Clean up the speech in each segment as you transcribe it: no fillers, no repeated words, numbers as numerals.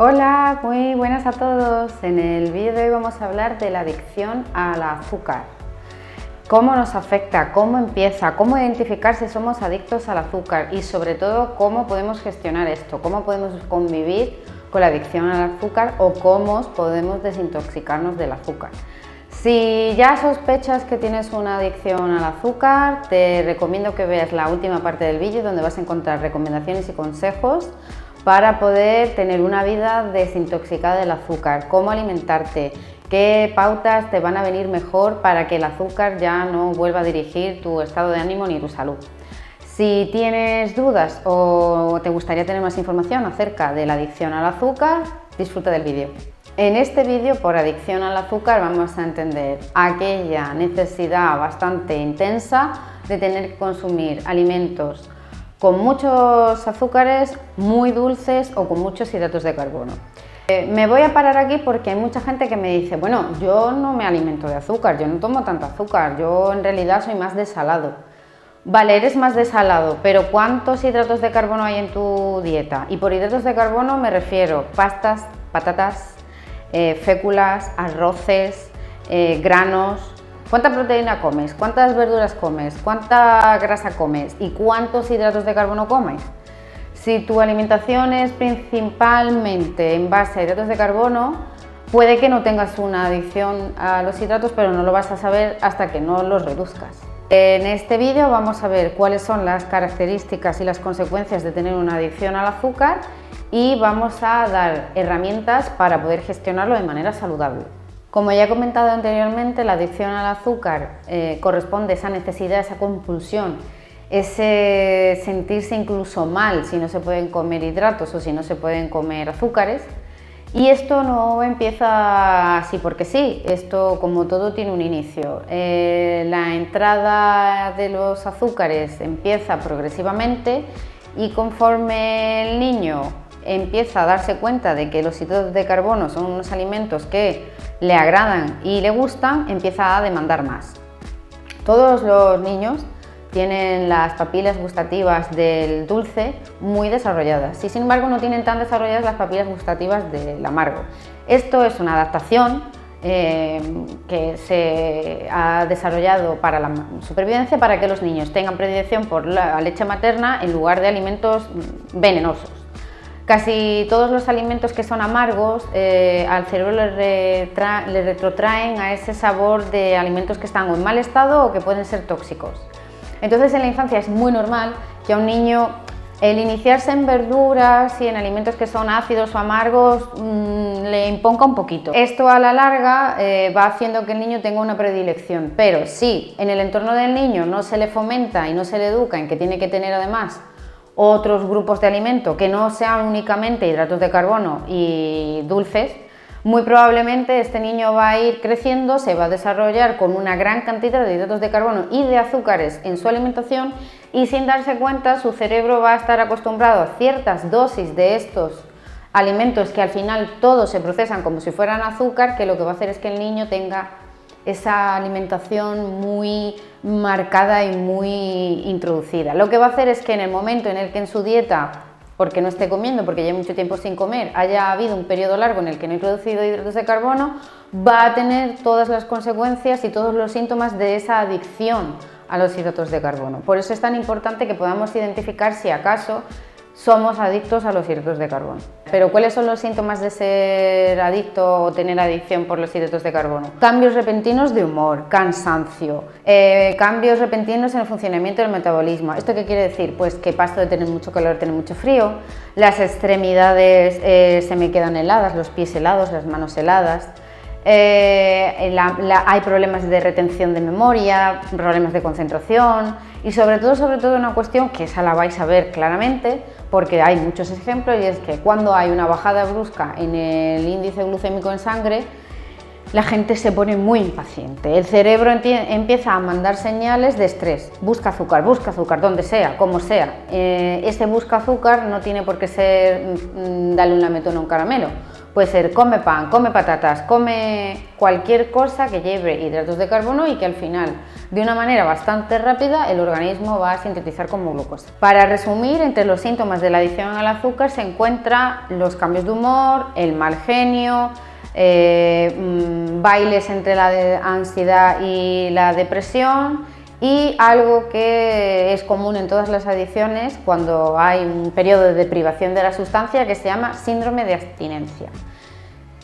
Hola, muy buenas a todos. En el vídeo de hoy vamos a hablar de la adicción al azúcar. Cómo nos afecta, cómo empieza, cómo identificar si somos adictos al azúcar y sobre todo cómo podemos gestionar esto, cómo podemos convivir con la adicción al azúcar o cómo podemos desintoxicarnos del azúcar. Si ya sospechas que tienes una adicción al azúcar, te recomiendo que veas la última parte del vídeo donde vas a encontrar recomendaciones y consejos para poder tener una vida desintoxicada del azúcar, cómo alimentarte, qué pautas te van a venir mejor para que el azúcar ya no vuelva a dirigir tu estado de ánimo ni tu salud. Si tienes dudas o te gustaría tener más información acerca de la adicción al azúcar, disfruta del vídeo. En este vídeo, por adicción al azúcar, vamos a entender aquella necesidad bastante intensa de tener que consumir alimentos con muchos azúcares, muy dulces o con muchos hidratos de carbono. Me voy a parar aquí porque hay mucha gente que me dice, bueno, yo no me alimento de azúcar, yo no tomo tanto azúcar, yo en realidad soy más de salado. Vale, eres más de salado, pero ¿cuántos hidratos de carbono hay en tu dieta? Y por hidratos de carbono me refiero pastas, patatas, féculas, arroces, granos. ¿Cuánta proteína comes? ¿Cuántas verduras comes? ¿Cuánta grasa comes? ¿Y cuántos hidratos de carbono comes? Si tu alimentación es principalmente en base a hidratos de carbono, puede que no tengas una adicción a los hidratos, pero no lo vas a saber hasta que no los reduzcas. En este vídeo vamos a ver cuáles son las características y las consecuencias de tener una adicción al azúcar y vamos a dar herramientas para poder gestionarlo de manera saludable. Como ya he comentado anteriormente, la adicción al azúcar corresponde a esa necesidad, esa compulsión, ese sentirse incluso mal si no se pueden comer hidratos o si no se pueden comer azúcares. Y esto no empieza así porque sí, esto como todo tiene un inicio. La entrada de los azúcares empieza progresivamente y conforme el niño empieza a darse cuenta de que los hidratos de carbono son unos alimentos que le agradan y le gustan, empieza a demandar más. Todos los niños tienen las papilas gustativas del dulce muy desarrolladas y sin embargo no tienen tan desarrolladas las papilas gustativas del amargo. Esto es una adaptación que se ha desarrollado para la supervivencia, para que los niños tengan predilección por la leche materna en lugar de alimentos venenosos. Casi todos los alimentos que son amargos al cerebro le retrotraen a ese sabor de alimentos que están en mal estado o que pueden ser tóxicos. Entonces en la infancia es muy normal que a un niño el iniciarse en verduras y en alimentos que son ácidos o amargos le imponga un poquito. Esto a la larga va haciendo que el niño tenga una predilección, pero si en el entorno del niño no se le fomenta y no se le educa en que tiene que tener además otros grupos de alimento que no sean únicamente hidratos de carbono y dulces, muy probablemente este niño va a ir creciendo, se va a desarrollar con una gran cantidad de hidratos de carbono y de azúcares en su alimentación y sin darse cuenta su cerebro va a estar acostumbrado a ciertas dosis de estos alimentos que al final todos se procesan como si fueran azúcar, que lo que va a hacer es que el niño tenga esa alimentación muy marcada y muy introducida. Lo que va a hacer es que en el momento en el que en su dieta, porque no esté comiendo, porque lleva mucho tiempo sin comer, haya habido un periodo largo en el que no ha introducido hidratos de carbono, va a tener todas las consecuencias y todos los síntomas de esa adicción a los hidratos de carbono. Por eso es tan importante que podamos identificar si acaso somos adictos a los hidratos de carbono. Pero ¿cuáles son los síntomas de ser adicto o tener adicción por los hidratos de carbono? Cambios repentinos de humor, cansancio, cambios repentinos en el funcionamiento del metabolismo. ¿Esto qué quiere decir? Pues que paso de tener mucho calor a tener mucho frío, las extremidades se me quedan heladas, los pies helados, las manos heladas. Hay problemas de retención de memoria, problemas de concentración y sobre todo una cuestión que esa la vais a ver claramente porque hay muchos ejemplos, y es que cuando hay una bajada brusca en el índice glucémico en sangre, la gente se pone muy impaciente, el cerebro empieza a mandar señales de estrés, busca azúcar, donde sea, como sea. Ese busca azúcar no tiene por qué ser darle un lametón a un caramelo, Puede ser come pan, come patatas, come cualquier cosa que lleve hidratos de carbono y que al final, de una manera bastante rápida, el organismo va a sintetizar como glucosa. Para resumir, entre los síntomas de la adicción al azúcar se encuentran los cambios de humor, el mal genio, bailes entre la ansiedad y la depresión, y algo que es común en todas las adicciones cuando hay un periodo de privación de la sustancia, que se llama síndrome de abstinencia.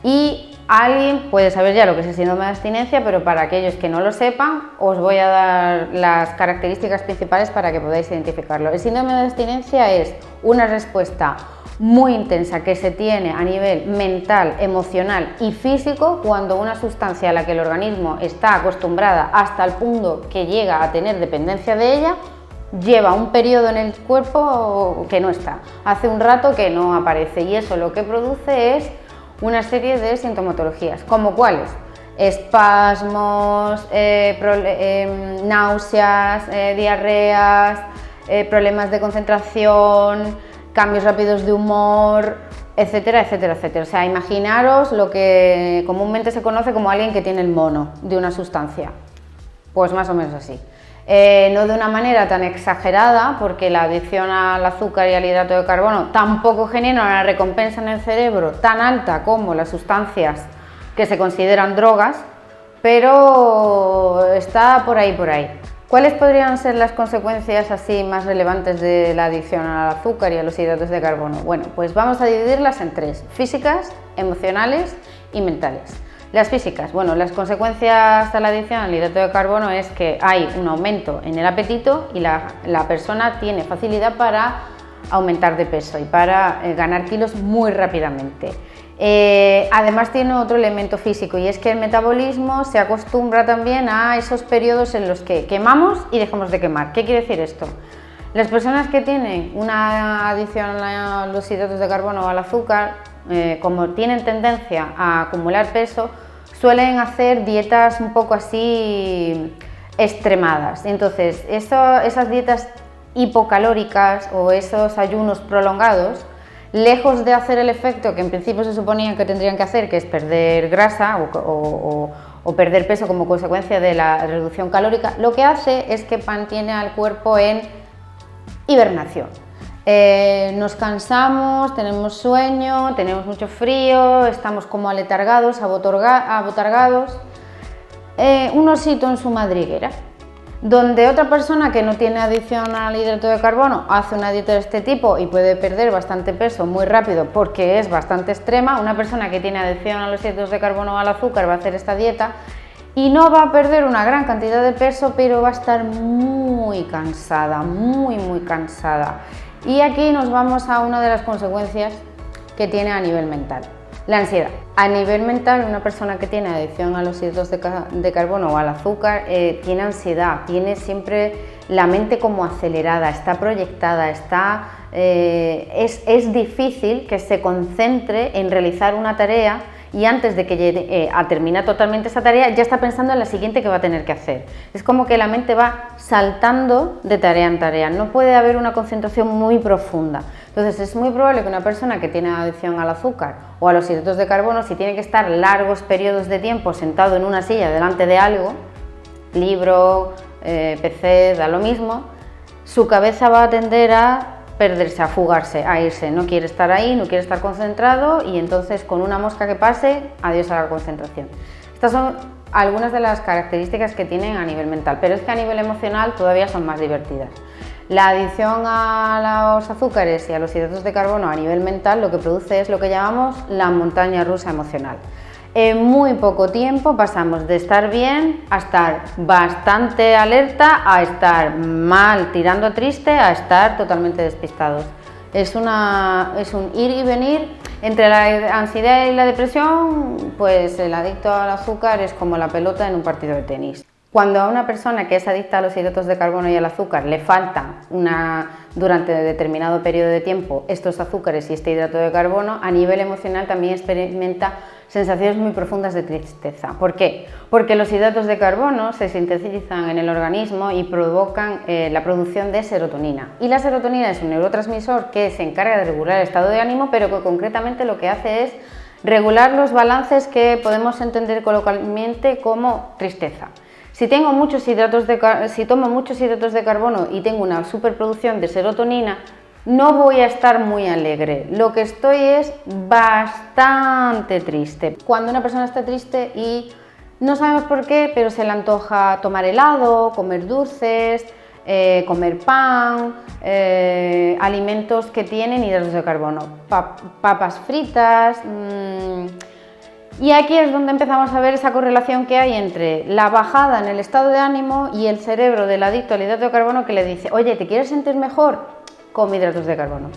Y alguien puede saber ya lo que es el síndrome de abstinencia, pero para aquellos que no lo sepan, os voy a dar las características principales para que podáis identificarlo. El síndrome de abstinencia es una respuesta muy intensa que se tiene a nivel mental, emocional y físico cuando una sustancia a la que el organismo está acostumbrada hasta el punto que llega a tener dependencia de ella, lleva un periodo en el cuerpo que no está, hace un rato que no aparece, y eso lo que produce es una serie de sintomatologías, como cuáles: espasmos, náuseas, diarreas, problemas de concentración, cambios rápidos de humor, etcétera, etcétera, etcétera. O sea, imaginaros lo que comúnmente se conoce como alguien que tiene el mono de una sustancia, pues más o menos así. No de una manera tan exagerada, porque la adicción al azúcar y al hidrato de carbono tampoco genera una recompensa en el cerebro tan alta como las sustancias que se consideran drogas, pero está por ahí, por ahí. ¿Cuáles podrían ser las consecuencias así más relevantes de la adicción al azúcar y a los hidratos de carbono? Bueno, pues vamos a dividirlas en tres: físicas, emocionales y mentales. Las físicas, bueno, las consecuencias de la adicción al hidrato de carbono es que hay un aumento en el apetito y la persona tiene facilidad para aumentar de peso y para ganar kilos muy rápidamente. Además tiene otro elemento físico, y es que el metabolismo se acostumbra también a esos periodos en los que quemamos y dejamos de quemar. ¿Qué quiere decir esto? Las personas que tienen una adicción a los hidratos de carbono o al azúcar, como tienen tendencia a acumular peso, suelen hacer dietas un poco así extremadas. Entonces, esas dietas hipocalóricas o esos ayunos prolongados, lejos de hacer el efecto que en principio se suponía que tendrían que hacer, que es perder grasa o perder peso como consecuencia de la reducción calórica, lo que hace es que mantiene al cuerpo en hibernación. Nos cansamos, tenemos sueño, tenemos mucho frío, estamos como aletargados, abotargados, un osito en su madriguera. Donde otra persona que no tiene adicción al hidrato de carbono hace una dieta de este tipo y puede perder bastante peso muy rápido porque es bastante extrema, una persona que tiene adicción a los hidratos de carbono o al azúcar va a hacer esta dieta y no va a perder una gran cantidad de peso, pero va a estar muy cansada, muy cansada. Y aquí nos vamos a una de las consecuencias que tiene a nivel mental: la ansiedad. A nivel mental, una persona que tiene adicción a los hidratos de carbono o al azúcar tiene ansiedad, tiene siempre la mente como acelerada, está proyectada, es difícil que se concentre en realizar una tarea, y antes de que llegue a terminar totalmente esa tarea ya está pensando en la siguiente que va a tener que hacer. Es como que la mente va saltando de tarea en tarea, no puede haber una concentración muy profunda. Entonces es muy probable que una persona que tiene adicción al azúcar o a los hidratos de carbono, si tiene que estar largos periodos de tiempo sentado en una silla delante de algo, libro, PC, da lo mismo, su cabeza va a tender a perderse, a fugarse, a irse, no quiere estar ahí, no quiere estar concentrado, y entonces con una mosca que pase, adiós a la concentración. Estas son algunas de las características que tienen a nivel mental, pero es que a nivel emocional todavía son más divertidas. La adicción a los azúcares y a los hidratos de carbono a nivel mental lo que produce es lo que llamamos la montaña rusa emocional. En muy poco tiempo pasamos de estar bien a estar bastante alerta, a estar mal tirando a triste, a estar totalmente despistados. Es un ir y venir. Entre la ansiedad y la depresión, pues el adicto al azúcar es como la pelota en un partido de tenis. Cuando a una persona que es adicta a los hidratos de carbono y al azúcar le falta durante determinado periodo de tiempo estos azúcares y este hidrato de carbono, a nivel emocional también experimenta sensaciones muy profundas de tristeza. ¿Por qué? Porque los hidratos de carbono se sintetizan en el organismo y provocan la producción de serotonina. Y la serotonina es un neurotransmisor que se encarga de regular el estado de ánimo, pero que concretamente lo que hace es Regular los balances que podemos entender coloquialmente como tristeza. Si tomo muchos hidratos de carbono y tengo una superproducción de serotonina, no voy a estar muy alegre. Lo que estoy es bastante triste. Cuando una persona está triste y no sabemos por qué, pero se le antoja tomar helado, comer dulces, comer pan, alimentos que tienen hidratos de carbono, papas fritas. Y aquí es donde empezamos a ver esa correlación que hay entre la bajada en el estado de ánimo y el cerebro del adicto al hidrato de carbono, que le dice: oye, ¿te quieres sentir mejor? Come hidratos de carbono.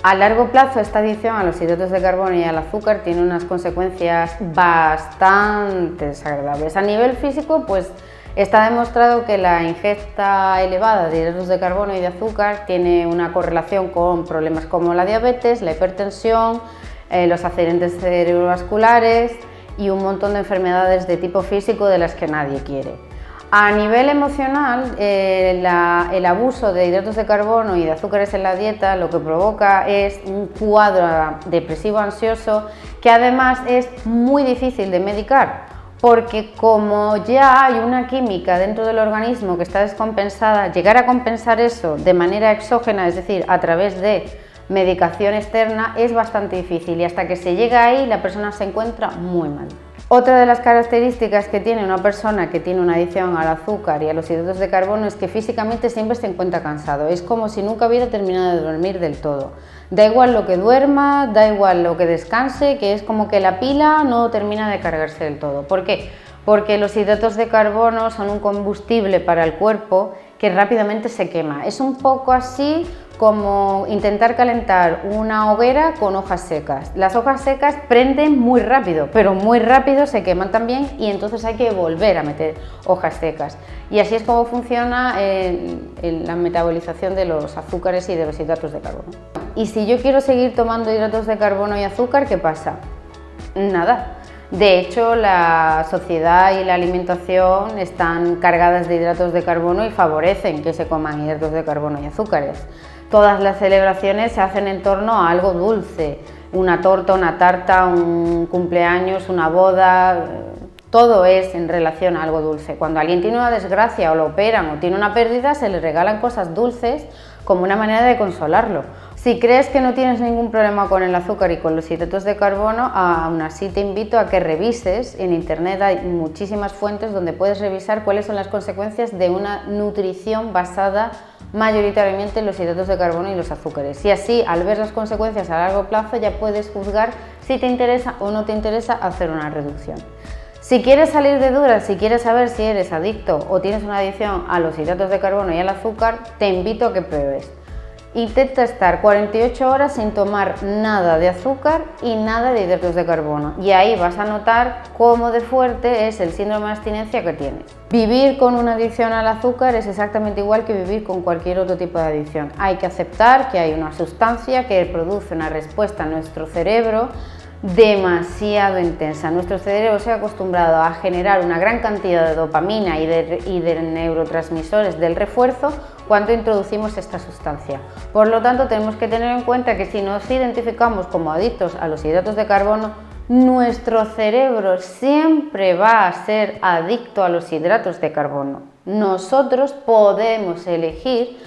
A largo plazo, esta adicción a los hidratos de carbono y al azúcar tiene unas consecuencias bastante desagradables. A nivel físico, pues está demostrado que la ingesta elevada de hidratos de carbono y de azúcar tiene una correlación con problemas como la diabetes, la hipertensión, los accidentes cerebrovasculares y un montón de enfermedades de tipo físico de las que nadie quiere. A nivel emocional, el abuso de hidratos de carbono y de azúcares en la dieta lo que provoca es un cuadro depresivo ansioso que además es muy difícil de medicar, porque como ya hay una química dentro del organismo que está descompensada, llegar a compensar eso de manera exógena, es decir, a través de medicación externa, es bastante difícil, y hasta que se llega ahí la persona se encuentra muy mal. Otra de las características que tiene una persona que tiene una adicción al azúcar y a los hidratos de carbono es que físicamente siempre se encuentra cansado. Es como si nunca hubiera terminado de dormir del todo. Da igual lo que duerma, da igual lo que descanse, que es como que la pila no termina de cargarse del todo. ¿Por qué? Porque los hidratos de carbono son un combustible para el cuerpo que rápidamente se quema. Es un poco así como intentar calentar una hoguera con hojas secas. Las hojas secas prenden muy rápido, pero muy rápido se queman también, y entonces hay que volver a meter hojas secas. Y así es como funciona la metabolización de los azúcares y de los hidratos de carbono. Y si yo quiero seguir tomando hidratos de carbono y azúcar, ¿qué pasa? Nada. De hecho, la sociedad y la alimentación están cargadas de hidratos de carbono y favorecen que se coman hidratos de carbono y azúcares. Todas las celebraciones se hacen en torno a algo dulce, una torta, una tarta, un cumpleaños, una boda, todo es en relación a algo dulce. Cuando alguien tiene una desgracia o lo operan o tiene una pérdida, se le regalan cosas dulces como una manera de consolarlo. Si crees que no tienes ningún problema con el azúcar y con los hidratos de carbono, aún así te invito a que revises. En internet hay muchísimas fuentes donde puedes revisar cuáles son las consecuencias de una nutrición basada mayoritariamente en los hidratos de carbono y los azúcares. Y así, al ver las consecuencias a largo plazo, ya puedes juzgar si te interesa o no te interesa hacer una reducción. Si quieres salir de dudas, si quieres saber si eres adicto o tienes una adicción a los hidratos de carbono y al azúcar, te invito a que pruebes. Intenta estar 48 horas sin tomar nada de azúcar y nada de hidratos de carbono, y ahí vas a notar cómo de fuerte es el síndrome de abstinencia que tienes. Vivir con una adicción al azúcar es exactamente igual que vivir con cualquier otro tipo de adicción. Hay que aceptar que hay una sustancia que produce una respuesta en nuestro cerebro demasiado intensa. Nuestro cerebro se ha acostumbrado a generar una gran cantidad de dopamina y de neurotransmisores del refuerzo cuando introducimos esta sustancia. Por lo tanto, tenemos que tener en cuenta que si nos identificamos como adictos a los hidratos de carbono, nuestro cerebro siempre va a ser adicto a los hidratos de carbono. Nosotros podemos elegir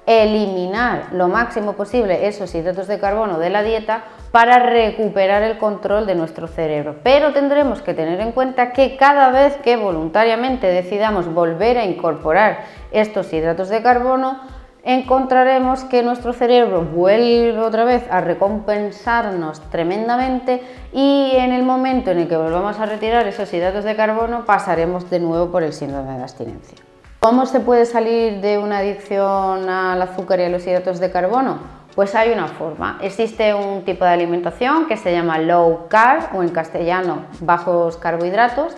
eliminar lo máximo posible esos hidratos de carbono de la dieta para recuperar el control de nuestro cerebro, pero tendremos que tener en cuenta que cada vez que voluntariamente decidamos volver a incorporar estos hidratos de carbono, encontraremos que nuestro cerebro vuelve otra vez a recompensarnos tremendamente, y en el momento en el que volvamos a retirar esos hidratos de carbono pasaremos de nuevo por el síndrome de abstinencia. ¿Cómo se puede salir de una adicción al azúcar y a los hidratos de carbono? Pues hay una forma. Existe un tipo de alimentación que se llama low carb, o en castellano bajos carbohidratos,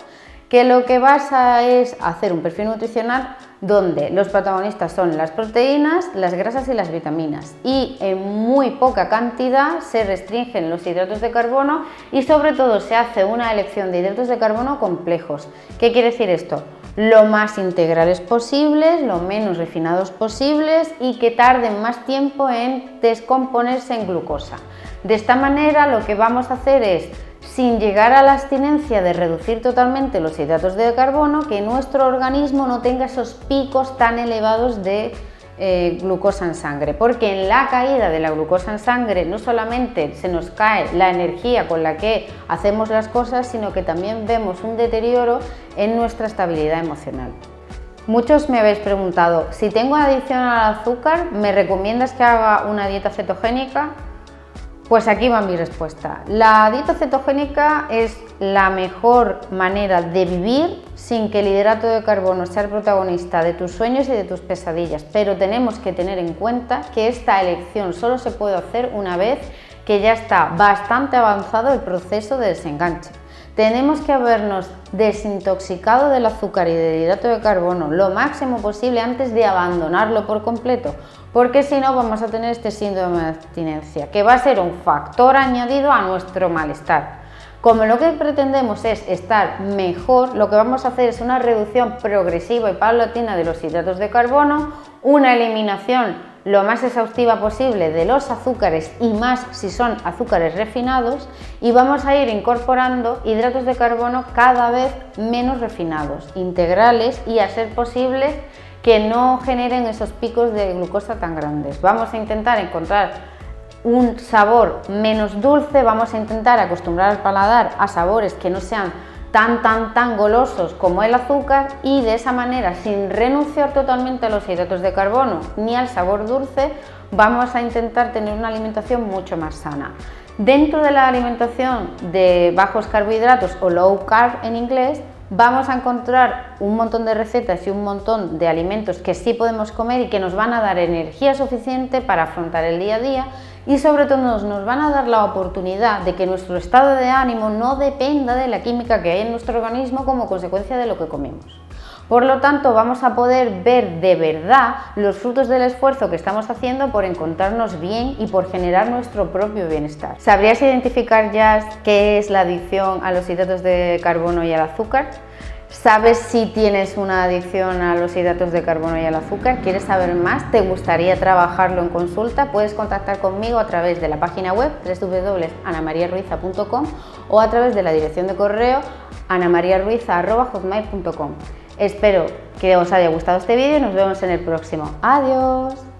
que lo que basa es hacer un perfil nutricional donde los protagonistas son las proteínas, las grasas y las vitaminas, y en muy poca cantidad se restringen los hidratos de carbono, y sobre todo se hace una elección de hidratos de carbono complejos. ¿Qué quiere decir esto? Lo más integrales posibles, lo menos refinados posibles, y que tarden más tiempo en descomponerse en glucosa. De esta manera lo que vamos a hacer es sin llegar a la abstinencia de reducir totalmente los hidratos de carbono, que nuestro organismo no tenga esos picos tan elevados de glucosa en sangre, porque en la caída de la glucosa en sangre no solamente se nos cae la energía con la que hacemos las cosas, sino que también vemos un deterioro en nuestra estabilidad emocional. Muchos me habéis preguntado, si tengo adicción al azúcar, ¿me recomiendas que haga una dieta cetogénica? Pues aquí va mi respuesta. La dieta cetogénica es la mejor manera de vivir sin que el hidrato de carbono sea el protagonista de tus sueños y de tus pesadillas, pero tenemos que tener en cuenta que esta elección solo se puede hacer una vez que ya está bastante avanzado el proceso de desenganche. Tenemos que habernos desintoxicado del azúcar y del hidrato de carbono lo máximo posible antes de abandonarlo por completo, porque si no vamos a tener este síndrome de abstinencia, que va a ser un factor añadido a nuestro malestar. Como lo que pretendemos es estar mejor, lo que vamos a hacer es una reducción progresiva y paulatina de los hidratos de carbono, una eliminación lo más exhaustiva posible de los azúcares y más si son azúcares refinados, y vamos a ir incorporando hidratos de carbono cada vez menos refinados, integrales y a ser posible que no generen esos picos de glucosa tan grandes. Vamos a intentar encontrar un sabor menos dulce, vamos a intentar acostumbrar al paladar a sabores que no sean tan golosos como el azúcar, y de esa manera, sin renunciar totalmente a los hidratos de carbono ni al sabor dulce, vamos a intentar tener una alimentación mucho más sana. Dentro de la alimentación de bajos carbohidratos o low carb en inglés, vamos a encontrar un montón de recetas y un montón de alimentos que sí podemos comer y que nos van a dar energía suficiente para afrontar el día a día, y sobre todo nos van a dar la oportunidad de que nuestro estado de ánimo no dependa de la química que hay en nuestro organismo como consecuencia de lo que comemos. Por lo tanto, vamos a poder ver de verdad los frutos del esfuerzo que estamos haciendo por encontrarnos bien y por generar nuestro propio bienestar. ¿Sabrías identificar ya qué es la adicción a los hidratos de carbono y al azúcar? ¿Sabes si tienes una adicción a los hidratos de carbono y al azúcar? ¿Quieres saber más? ¿Te gustaría trabajarlo en consulta? Puedes contactar conmigo a través de la página web www.anamariaruiza.com o a través de la dirección de correo anamariaruiza@hotmail.com. Espero que os haya gustado este vídeo y nos vemos en el próximo. ¡Adiós!